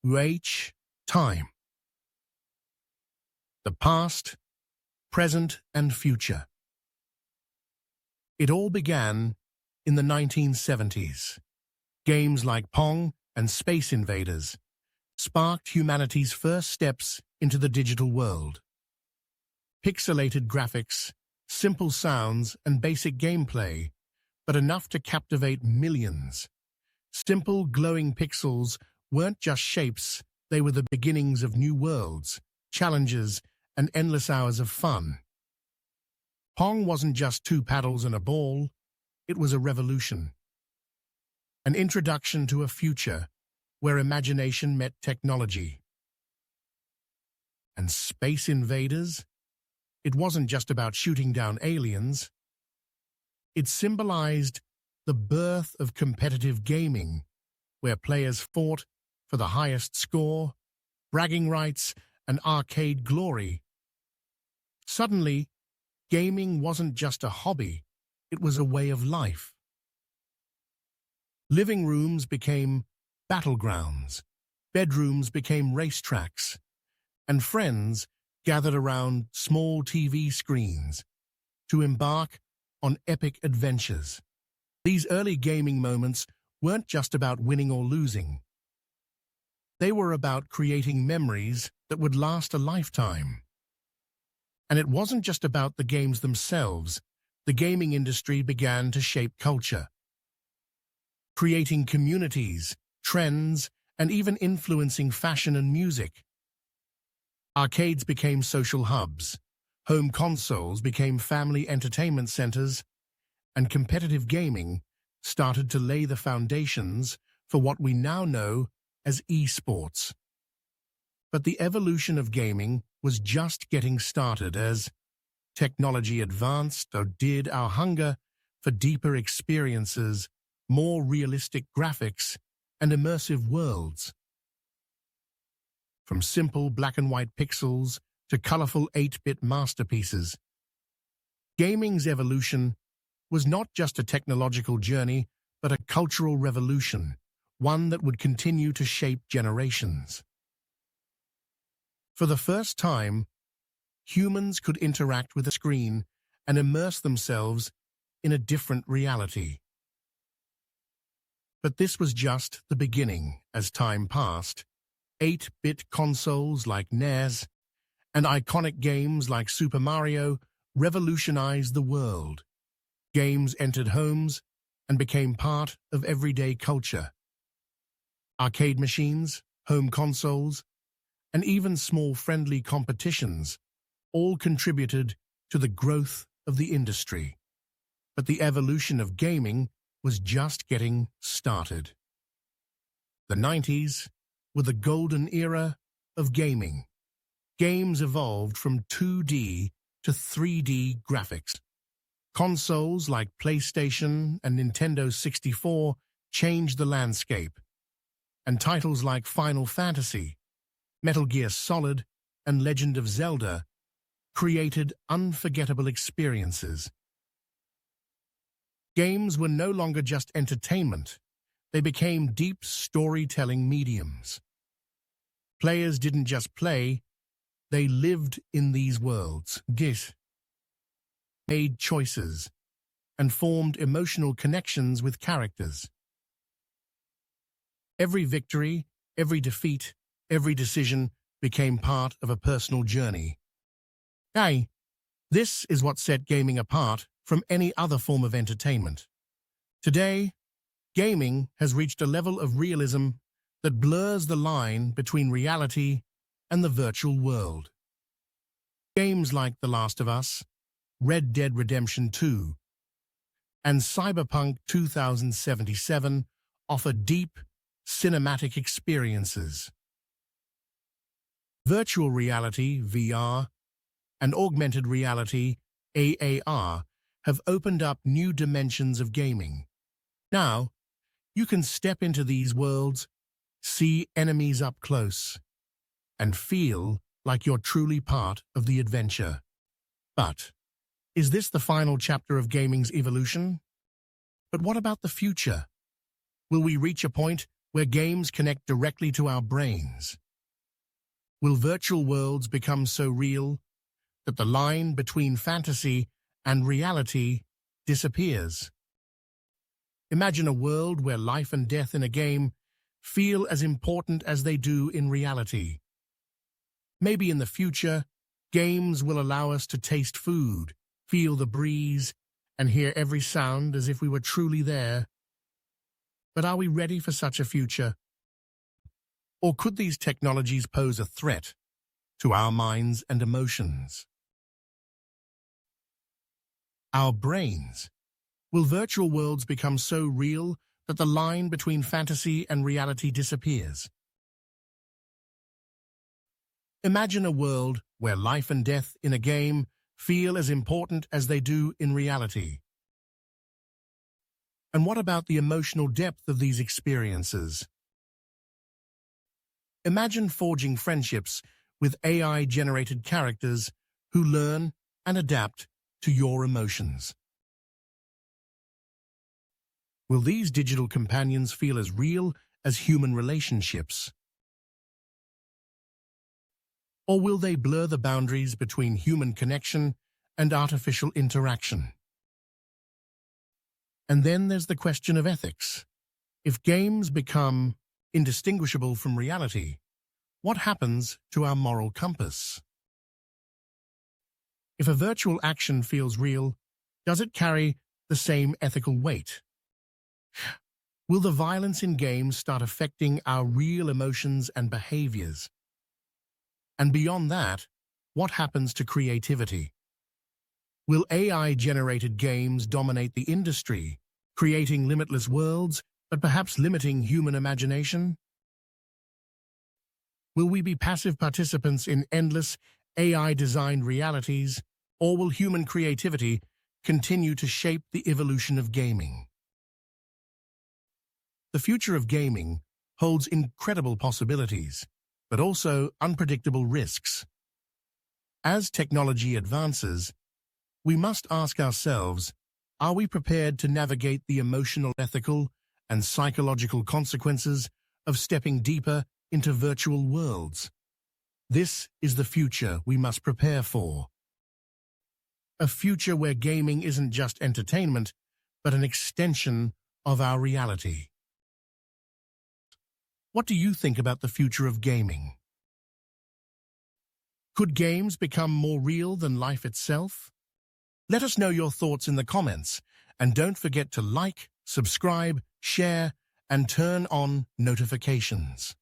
WHTIME. The past, present, and future. It all began in the 1970s. Games like Pong and Space Invaders sparked humanity's first steps into the digital world. Pixelated graphics, simple sounds, and basic gameplay, but enough to captivate millions. Simple, glowing pixels weren't just shapes, they were the beginnings of new worlds, challenges, and endless hours of fun. Pong wasn't just two paddles and a ball, it was a revolution. An introduction to a future where imagination met technology. And Space Invaders? It wasn't just about shooting down aliens. It symbolized the birth of competitive gaming, where players fought for the highest score, bragging rights, and arcade glory. Suddenly, gaming wasn't just a hobby, it was a way of life. Living rooms became battlegrounds, bedrooms became racetracks, and friends gathered around small TV screens to embark on epic adventures. These early gaming moments weren't just about winning or losing. They were about creating memories that would last a lifetime. And it wasn't just about the games themselves. The gaming industry began to shape culture, creating communities, trends, and even influencing fashion and music. Arcades became social hubs, home consoles became family entertainment centers, and competitive gaming started to lay the foundations for what we now know as esports. But the evolution of gaming was just getting started. As technology advanced, so did our hunger for deeper experiences, more realistic graphics, and immersive worlds. From simple black and white pixels to colorful 8-bit masterpieces, gaming's evolution was not just a technological journey, but a cultural revolution, one that would continue to shape generations. For the first time, humans could interact with a screen and immerse themselves in a different reality. But this was just the beginning. As time passed, 8-bit consoles like NES and iconic games like Super Mario revolutionized the world. Games entered homes and became part of everyday culture. Arcade machines, home consoles, and even small friendly competitions all contributed to the growth of the industry. But the evolution of gaming was just getting started. The 90s were the golden era of gaming. Games evolved from 2D to 3D graphics. Consoles like PlayStation and Nintendo 64 changed the landscape, and titles like Final Fantasy, Metal Gear Solid, and Legend of Zelda created unforgettable experiences. Games were no longer just entertainment, they became deep storytelling mediums. Players didn't just play, they lived in these worlds, made choices, and formed emotional connections with characters. Every victory, every defeat, every decision became part of a personal journey. This is what set gaming apart from any other form of entertainment. Today, gaming has reached a level of realism that blurs the line between reality and the virtual world. Games like The Last of Us, Red Dead Redemption 2, and Cyberpunk 2077 offer deep, cinematic experiences. Virtual reality, VR, and augmented reality, AR, have opened up new dimensions of gaming. Now, you can step into these worlds, see enemies up close, and feel like you're truly part of the adventure. But is this the final chapter of gaming's evolution? But what about the future? Will we reach a point where games connect directly to our brains? Will virtual worlds become so real that the line between fantasy and reality disappears? Imagine a world where life and death in a game feel as important as they do in reality. Maybe in the future, games will allow us to taste food, feel the breeze, and hear every sound as if we were truly there. But are we ready for such a future? Or could these technologies pose a threat to our minds and emotions? Our brains. Will virtual worlds become so real that the line between fantasy and reality disappears? Imagine a world where life and death in a game feel as important as they do in reality. And what about the emotional depth of these experiences? Imagine forging friendships with AI-generated characters who learn and adapt to your emotions. Will these digital companions feel as real as human relationships? Or will they blur the boundaries between human connection and artificial interaction? And then there's the question of ethics. If games become indistinguishable from reality, what happens to our moral compass? If a virtual action feels real, does it carry the same ethical weight? Will the violence in games start affecting our real emotions and behaviors? And beyond that, what happens to creativity? Will AI-generated games dominate the industry, creating limitless worlds, but perhaps limiting human imagination? Will we be passive participants in endless AI-designed realities, or will human creativity continue to shape the evolution of gaming? The future of gaming holds incredible possibilities, but also unpredictable risks. As technology advances, we must ask ourselves, are we prepared to navigate the emotional, ethical, and psychological consequences of stepping deeper into virtual worlds? This is the future we must prepare for. A future where gaming isn't just entertainment, but an extension of our reality. What do you think about the future of gaming? Could games become more real than life itself? Let us know your thoughts in the comments, and don't forget to like, subscribe, share, and turn on notifications.